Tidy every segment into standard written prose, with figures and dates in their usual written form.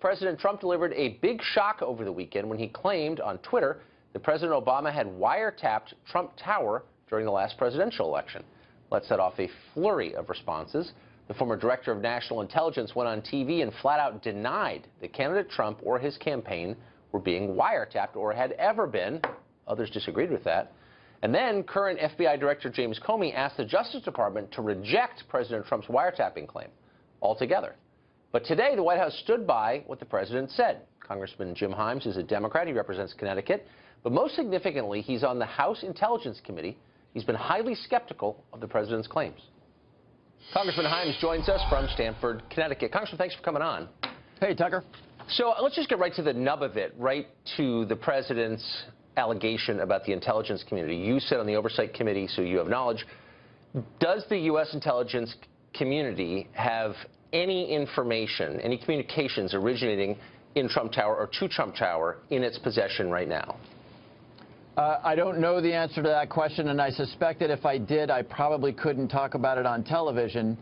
President Trump delivered a big shock over the weekend when he claimed on Twitter that President Obama had wiretapped Trump Tower during the last presidential election. Let's set off a flurry of responses. The former director of national intelligence went on TV and flat out denied that candidate Trump or his campaign were being wiretapped or had ever been. Others disagreed with that. And then current FBI Director James Comey asked the Justice Department to reject President Trump's wiretapping claim altogether. But today, the White House stood by what the president said. Congressman Jim Himes is a Democrat. He represents Connecticut. But most significantly, he's on the House Intelligence Committee. He's been highly skeptical of the president's claims. Congressman Himes joins us from Stamford, Connecticut. Congressman, thanks for coming on. Hey, Tucker. So let's just get right to the nub of it, right to the president's allegation about the intelligence community. You sit on the Oversight Committee, so you have knowledge. Does the U.S. intelligence community have any information, any communications originating in Trump Tower or to Trump Tower in its possession right now? I don't know the answer to that question, and I suspect that if I did, I probably couldn't talk about it on television.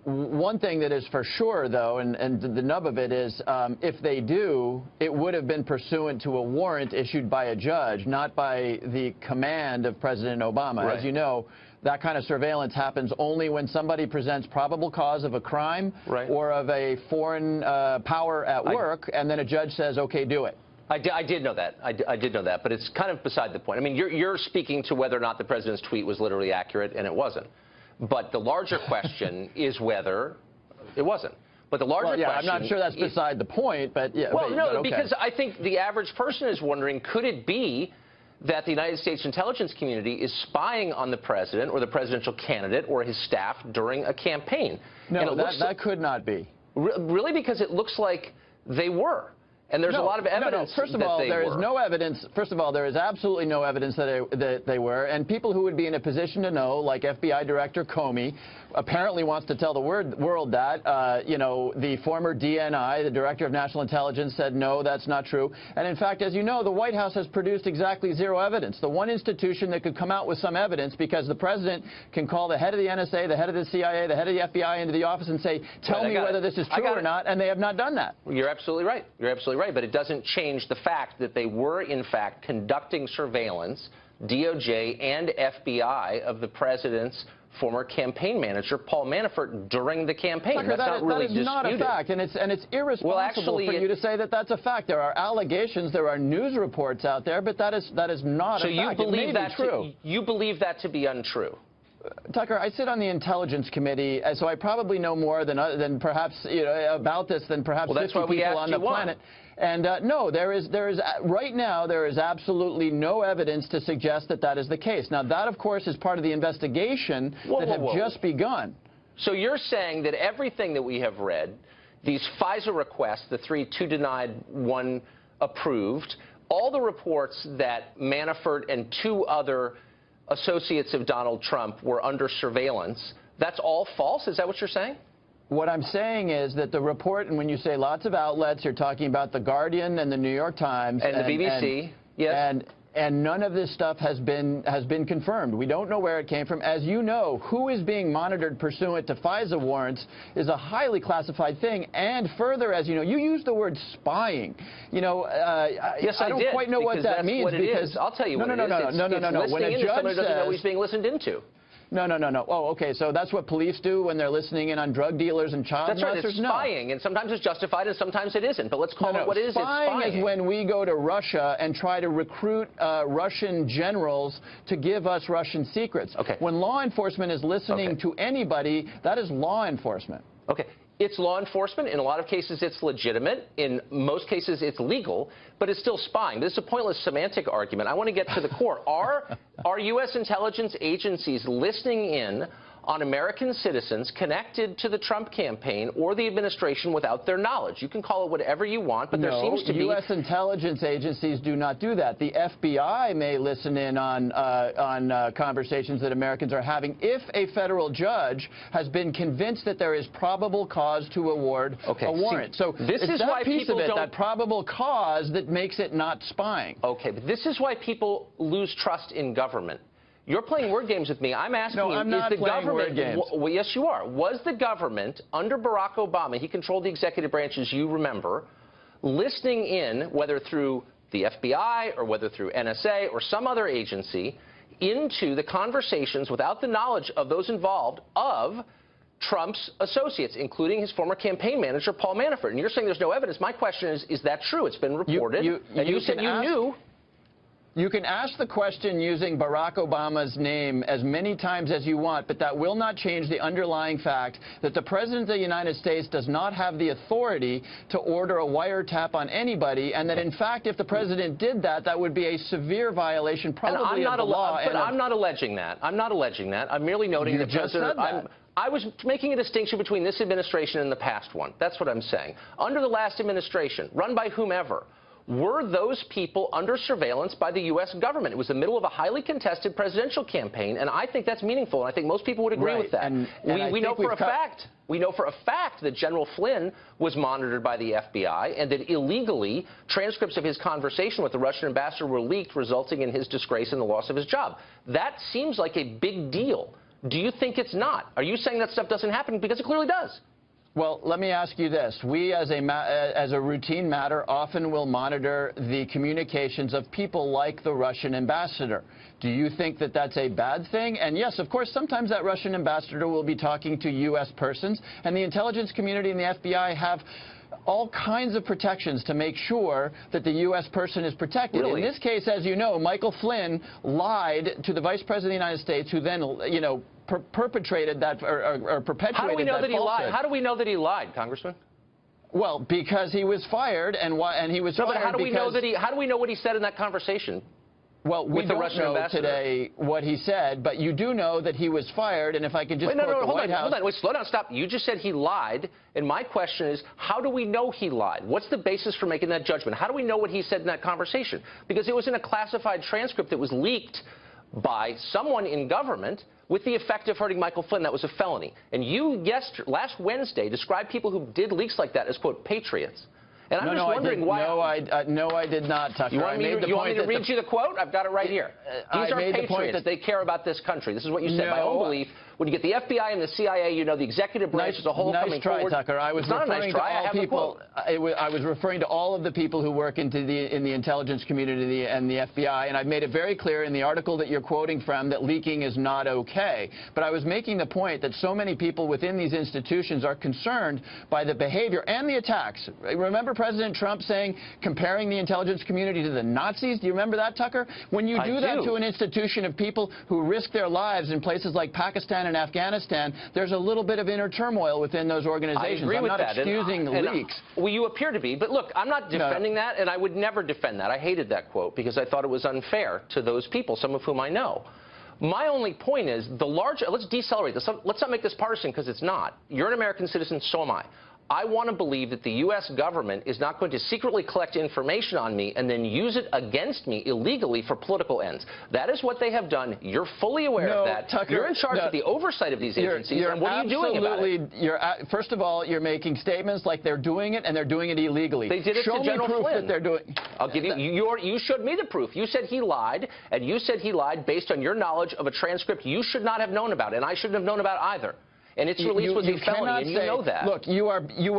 One thing that is for sure, though, and the nub of it is, if they do, it would have been pursuant to a warrant issued by a judge, not by the command of President Obama. Right. As you know, that kind of surveillance happens only when somebody presents probable cause of a crime or of a foreign power at work, and then a judge says, okay, do it. I did know that. I did know that, but it's kind of beside the point. I mean, you're speaking to whether or not the president's tweet was literally accurate, and it wasn't. But the larger question is whether it wasn't. But the larger question... I'm not sure that's beside the point, but yeah. Well, no, okay. Because I think the average person is wondering, could it be that the United States intelligence community is spying on the president or the presidential candidate or his staff during a campaign? No, that could not be. Really? Because it looks like they were. And there's a lot of evidence that they were. First of all, there is no evidence. First of all, there is absolutely no evidence that they were. And people who would be in a position to know, like FBI Director Comey, apparently wants to tell the world that, you know, the former DNI, the Director of National Intelligence, said, no, that's not true. And in fact, as you know, the White House has produced exactly zero evidence. The one institution that could come out with some evidence, because the president can call the head of the NSA, the head of the CIA, the head of the FBI into the office and say, tell me whether this is true or not, and they have not done that. You're absolutely right. You're absolutely right. But it doesn't change the fact that they were, in fact, conducting surveillance, DOJ and FBI, of the president's former campaign manager, Paul Manafort, during the campaign. Tucker, that's not really disputed. That is not a fact, and it's irresponsible for you to say that that's a fact. There are allegations, there are news reports out there, but that is not a fact. So you believe that true. You believe that to be untrue? Tucker, I sit on the Intelligence Committee, so I probably know more than perhaps about this than perhaps 50 people on the planet. And no, right now there is absolutely no evidence to suggest that that is the case. Now that, of course, is part of the investigation that have just begun. So you're saying that everything that we have read, these FISA requests, the 3, 2 denied, 1 approved, all the reports that Manafort and 2 other associates of Donald Trump were under surveillance, that's all false? Is that what you're saying? What I'm saying is that the report, and when you say lots of outlets, you're talking about The Guardian and the New York Times. And the BBC, yes. And none of this stuff has been confirmed. We don't know where it came from. As you know, who is being monitored pursuant to FISA warrants is a highly classified thing. And further, as you know, you used the word spying. You know, yes, I don't quite know what that means. Because I'll tell you what it is. No. When a judge somebody doesn't know he's being listened into. No. Oh, okay. So that's what police do when they're listening in on drug dealers and child molesters? That's right. It's spying, and sometimes it's justified, and sometimes it isn't. But let's call it what it is. Spying is when we go to Russia and try to recruit Russian generals to give us Russian secrets. Okay. When law enforcement is listening to anybody, that is law enforcement. Okay. It's law enforcement. In a lot of cases, it's legitimate. In most cases, it's legal, but it's still spying. This is a pointless semantic argument. I want to get to the core. Are U.S. intelligence agencies listening in on American citizens connected to the Trump campaign or the administration without their knowledge? You can call it whatever you want, but there seems to be... U.S. intelligence agencies do not do that. The FBI may listen in on conversations that Americans are having if a federal judge has been convinced that there is probable cause to award a warrant. So this is why piece of people it, that probable cause, that makes it not spying. Okay, but this is why people lose trust in government. You're playing word games with me. I'm asking No, you, I'm not is the playing government... word games. Well, yes, you are. Was the government, under Barack Obama, he controlled the executive branch, as you remember, listening in, whether through the FBI or whether through NSA or some other agency, into the conversations without the knowledge of those involved of Trump's associates, including his former campaign manager, Paul Manafort? And you're saying there's no evidence. My question is that true? It's been reported. And you said you knew. You can ask the question using Barack Obama's name as many times as you want, but that will not change the underlying fact that the President of the United States does not have the authority to order a wiretap on anybody, and that, in fact, if the President did that, that would be a severe violation, probably of the law. But I'm not alleging that. I'm not alleging that. I'm merely noting that I was making a distinction between this administration and the past one. That's what I'm saying. Under the last administration, run by whomever, were those people under surveillance by the U.S. government? It was the middle of a highly contested presidential campaign, and I think that's meaningful, and I think most people would agree with that. We know for a fact that General Flynn was monitored by the FBI and that illegally transcripts of his conversation with the Russian ambassador were leaked, resulting in his disgrace and the loss of his job. That seems like a big deal. Do you think it's not? Are you saying that stuff doesn't happen? Because it clearly does. Well, let me ask you this. We, as a routine matter, often will monitor the communications of people like the Russian ambassador. Do you think that that's a bad thing? And yes, of course, sometimes that Russian ambassador will be talking to U.S. persons, and the intelligence community and the FBI have all kinds of protections to make sure that the U.S. person is protected. Really? In this case, as you know, Michael Flynn lied to the Vice President of the United States, who then, perpetrated that or perpetuated that falsehood. How do we know that he lied? How do we know that he lied, Congressman? Well, because he was fired, and he was fired. But how do we know that how do we know what he said in that conversation? Well, we don't know today what he said, but you do know that he was fired, and if I could just quote the White House... Hold on, wait, slow down, stop. You just said he lied, and my question is, how do we know he lied? What's the basis for making that judgment? How do we know what he said in that conversation? Because it was in a classified transcript that was leaked by someone in government with the effect of hurting Michael Flynn. That was a felony. And you, last Wednesday, described people who did leaks like that as, quote, patriots. And I'm just wondering why... No, I did not, Tucker. You want me to read you the quote? I've got it right here. These are patriots. They care about this country. This is what you said. My own belief. When you get the FBI and the CIA, you know the executive branch as a whole coming forward. Nice try, Tucker. I was referring to all people. I was referring to all of the people who work in the intelligence community and the FBI, and I've made it very clear in the article that you're quoting from that leaking is not okay. But I was making the point that so many people within these institutions are concerned by the behavior and the attacks. Remember President Trump comparing the intelligence community to the Nazis? Do you remember that, Tucker? When you do that to an institution of people who risk their lives in places like Pakistan and Afghanistan, there's a little bit of inner turmoil within those organizations. I agree with that. I'm not excusing leaks. Well, you appear to be. But look, I'm not defending that, and I would never defend that. I hated that quote because I thought it was unfair to those people, some of whom I know. My only point is, let's decelerate this. Let's not make this partisan, because it's not. You're an American citizen, so am I. I want to believe that the U.S. government is not going to secretly collect information on me and then use it against me illegally for political ends. That is what they have done. You're fully aware of that. Tucker, you're in charge of the oversight of these agencies. And what are you doing about it? First of all, you're making statements like they're doing it, and they're doing it illegally. They did it to General Flynn. Show me proof that they're doing. I'll give you. You showed me the proof. You said he lied, and you said he lied based on your knowledge of a transcript you should not have known about, and I shouldn't have known about either. And its release was a felony, and you know that. Look, you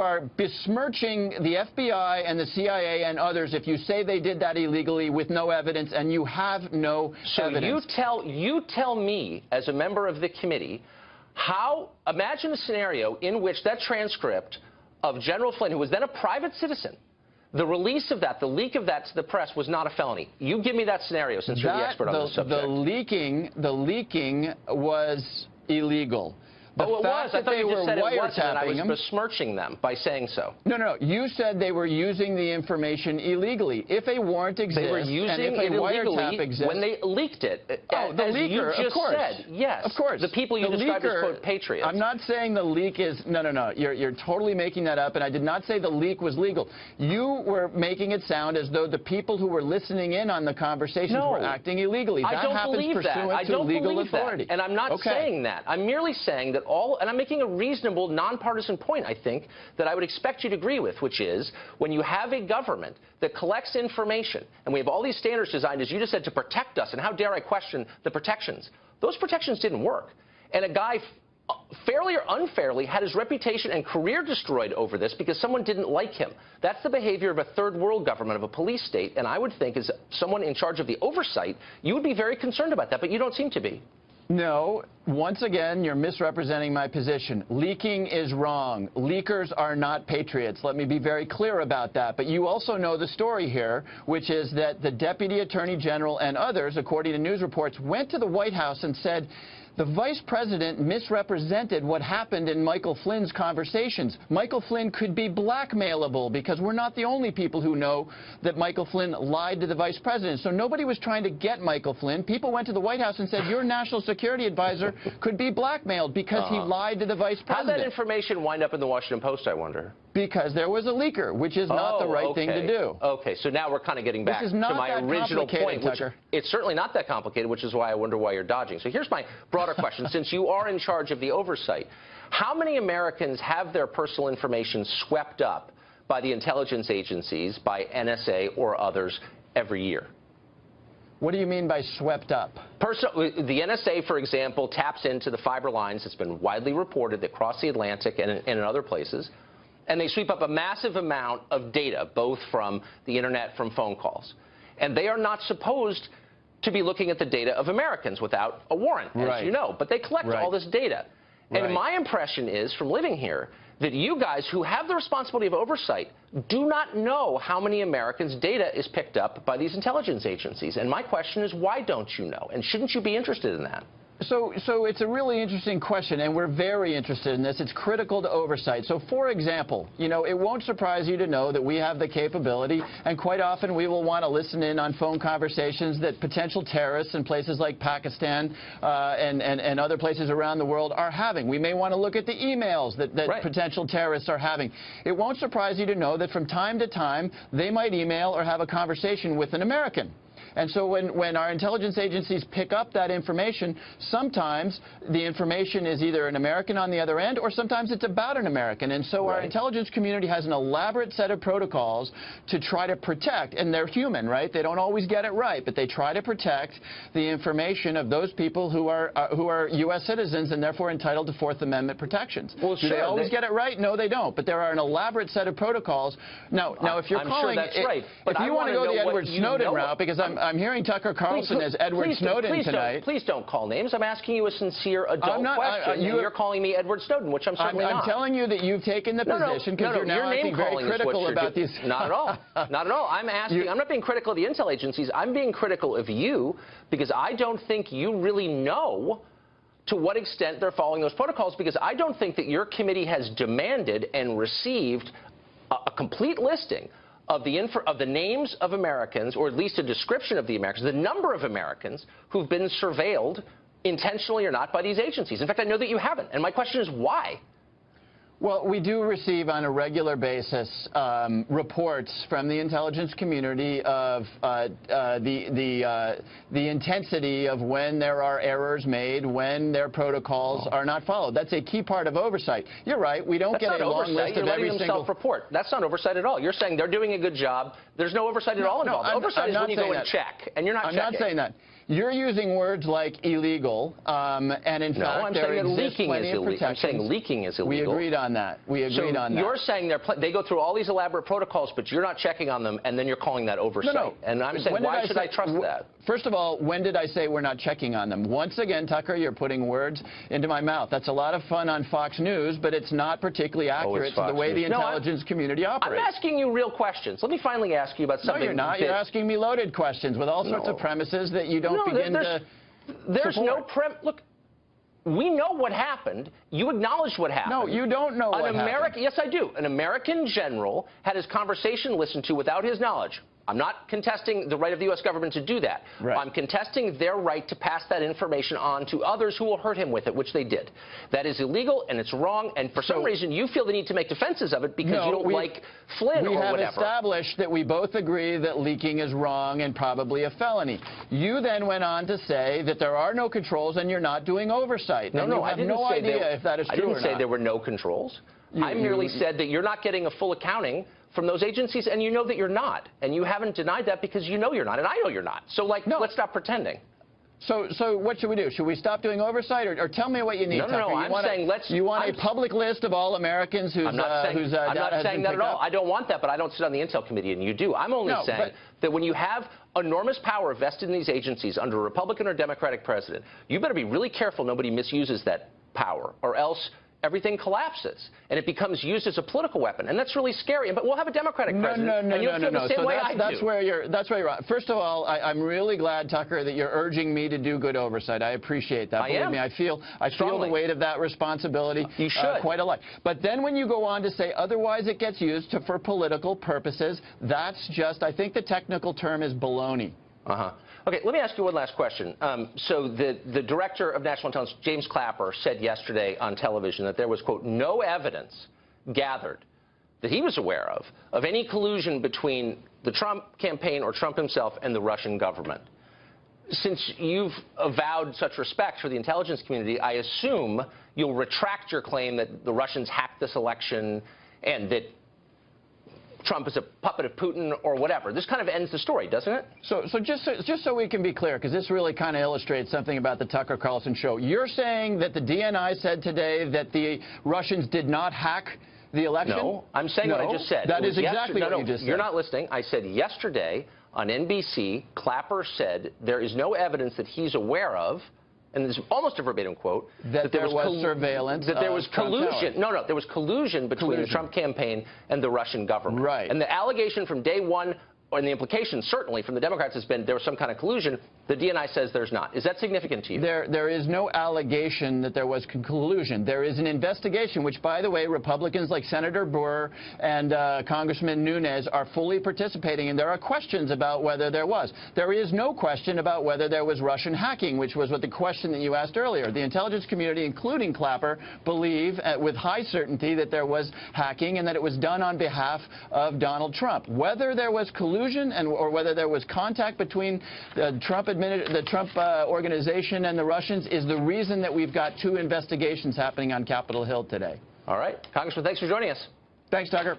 are besmirching the FBI and the CIA and others if you say they did that illegally with no evidence, and you have no evidence. So you tell me, as a member of the committee, imagine a scenario in which that transcript of General Flynn, who was then a private citizen, the release of that, the leak of that to the press was not a felony. You give me that scenario, since you're the expert on the subject. The leaking was illegal. It was. I thought you just said it wasn't, and I was besmirching them by saying so. No. You said they were using the information illegally. If a warrant exists, they were using it illegally when they leaked it. The leaker, of course. Said. Yes. Of course. The people you described as, quote, patriots. I'm not saying the leak is... No. You're totally making that up, and I did not say the leak was legal. You were making it sound as though the people who were listening in on the conversations were acting illegally. I don't believe that. I don't believe that. And I'm not saying that. I'm merely saying that that and I'm making a reasonable, nonpartisan point, I think, that I would expect you to agree with, which is when you have a government that collects information, and we have all these standards designed, as you just said, to protect us, and how dare I question the protections? Those protections didn't work. And a guy, fairly or unfairly, had his reputation and career destroyed over this because someone didn't like him. That's the behavior of a third world government, of a police state, and I would think as someone in charge of the oversight, you would be very concerned about that, but you don't seem to be. No. Once again, you're misrepresenting my position. Leaking is wrong. Leakers are not patriots. Let me be very clear about that. But you also know the story here, which is that the Deputy Attorney General and others, according to news reports, went to the White House and said, the Vice President misrepresented what happened in Michael Flynn's conversations. Michael Flynn could be blackmailable because we're not the only people who know that Michael Flynn lied to the Vice President. So nobody was trying to get Michael Flynn. People went to the White House and said, your national security advisor could be blackmailed because he lied to the Vice President. How did that information wind up in the Washington Post, I wonder? Because there was a leaker, which is not the right thing to do. Okay, so now we're kind of getting back to my original point, which it's certainly not that complicated, which is why I wonder why you're dodging. So here's my broader question. Since you are in charge of the oversight, how many Americans have their personal information swept up by the intelligence agencies, by NSA or others, every year? What do you mean by swept up? The NSA, for example, taps into the fiber lines. It's been widely reported that cross the Atlantic and in other places. And they sweep up a massive amount of data, both from the internet, from phone calls. And they are not supposed to be looking at the data of Americans without a warrant, as you know. But they collect all this data. And my impression is, from living here, that you guys who have the responsibility of oversight do not know how many Americans' data is picked up by these intelligence agencies. And my question is, why don't you know? And shouldn't you be interested in that? So it's a really interesting question, and we're very interested in this. It's critical to oversight. So, for example, you know, it won't surprise you to know that we have the capability, and quite often we will want to listen in on phone conversations that potential terrorists in places like Pakistan and other places around the world are having. We may want to look at the emails that potential terrorists are having. It won't surprise you to know that from time to time they might email or have a conversation with an American. And so when our intelligence agencies pick up that information, sometimes the information is either an American on the other end, or sometimes it's about an American. And so our intelligence community has an elaborate set of protocols to try to protect, and they're human, right? They don't always get it right, but they try to protect the information of those people who are U.S. citizens and therefore entitled to Fourth Amendment protections. Well, do they always get it right? No, they don't. But there are an elaborate set of protocols. Now, if you're calling, sure that's right. But if you want to go the Edward Snowden route, because I'm hearing Tucker Carlson as Edward Snowden tonight. Please don't call names. I'm asking you a sincere adult question. You're calling me Edward Snowden, which I'm certainly not. I'm telling you that you've taken the position because you're now, I think, very critical about these. Not at all. Not at all. I'm asking. I'm not being critical of the intel agencies. I'm being critical of you because I don't think you really know to what extent they're following those protocols, because I don't think that your committee has demanded and received a complete listing of the names of Americans, or at least a description of the Americans, the number of Americans who've been surveilled, intentionally or not, by these agencies. In fact, I know that you haven't. And my question is, why? Well, we do receive on a regular basis reports from the intelligence community of the intensity of when there are errors made, when their protocols are not followed. That's a key part of oversight. You're right. We don't get a long list of every single. Self-report. That's not oversight at all. You're saying they're doing a good job. There's no oversight at all involved. Oversight is when you go and check, and you're not checking. I'm not saying that. You're using words like illegal, and in fact, there exists plenty of protections. I'm saying leaking is illegal. We agreed on that. We agreed on that. You're saying they go through all these elaborate protocols, but you're not checking on them, and then you're calling that oversight. No. And I'm saying, why should I trust that? First of all, when did I say we're not checking on them? Once again, Tucker, you're putting words into my mouth. That's a lot of fun on Fox News, but it's not particularly accurate to the way the intelligence community operates. I'm asking you real questions. Let me finally ask you about something. No, you're not. You're asking me loaded questions with all sorts of premises that you don't begin to There's no Look, we know what happened. You acknowledged what happened. No, you don't know what happened. Yes, I do. An American general had his conversation listened to without his knowledge. I'm not contesting the right of the U.S. government to do that. Right. I'm contesting their right to pass that information on to others who will hurt him with it, which they did. That is illegal, and it's wrong, and for some reason you feel the need to make defenses of it because you don't like Flynn or whatever. We have established that we both agree that leaking is wrong and probably a felony. You then went on to say that there are no controls and you're not doing oversight. No, I have no idea if that is true or not. I didn't say there were no controls. I merely said that you're not getting a full accounting from those agencies, and you know that you're not. And you haven't denied that because you know you're not, and I know you're not. So, like, let's stop pretending. So what should we do? Should we stop doing oversight, or tell me what you need? No, I'm saying let's... You want a public list of all Americans whose I'm not saying that at all. I don't want that, but I don't sit on the Intel Committee, and you do. I'm only saying that when you have enormous power vested in these agencies under a Republican or Democratic president, you better be really careful nobody misuses that power, or else everything collapses, and it becomes used as a political weapon, and that's really scary. But we'll have a Democratic president, and you'll feel the same way I do. That's where you're wrong. First of all, I'm really glad, Tucker, that you're urging me to do good oversight. I appreciate that. Believe me, I feel the weight of that responsibility. You should. Quite a lot. But then when you go on to say otherwise it gets used for political purposes, that's just, I think the technical term is baloney. Okay, let me ask you one last question. So the director of national intelligence, James Clapper, said yesterday on television that there was, quote, no evidence gathered that he was aware of any collusion between the Trump campaign or Trump himself and the Russian government. Since you've avowed such respect for the intelligence community, I assume you'll retract your claim that the Russians hacked this election and that Trump is a puppet of Putin or whatever. This kind of ends the story, doesn't it? So just so we can be clear, because this really kind of illustrates something about the Tucker Carlson show. You're saying that the DNI said today that the Russians did not hack the election? No, I'm saying what I just said. That is exactly what you just said. You're not listening. I said yesterday on NBC, Clapper said there is no evidence that he's aware of, and this is almost a verbatim quote, that there was surveillance, that there was collusion. No, there was collusion between the Trump campaign and the Russian government. Right. And the allegation from day one, and the implication certainly from the Democrats, has been there was some kind of collusion. The DNI says there's not. Is that significant to you? There is no allegation that there was collusion. There is an investigation, which, by the way, Republicans like Senator Burr and Congressman Nunes are fully participating in. There are questions about whether there was. There is no question about whether there was Russian hacking, which was what the question that you asked earlier. The intelligence community, including Clapper, believe with high certainty that there was hacking and that it was done on behalf of Donald Trump. Whether there was collusion or whether there was contact between the Trump organization and the Russians is the reason that we've got two investigations happening on Capitol Hill today. All right. Congressman, thanks for joining us. Thanks, Tucker.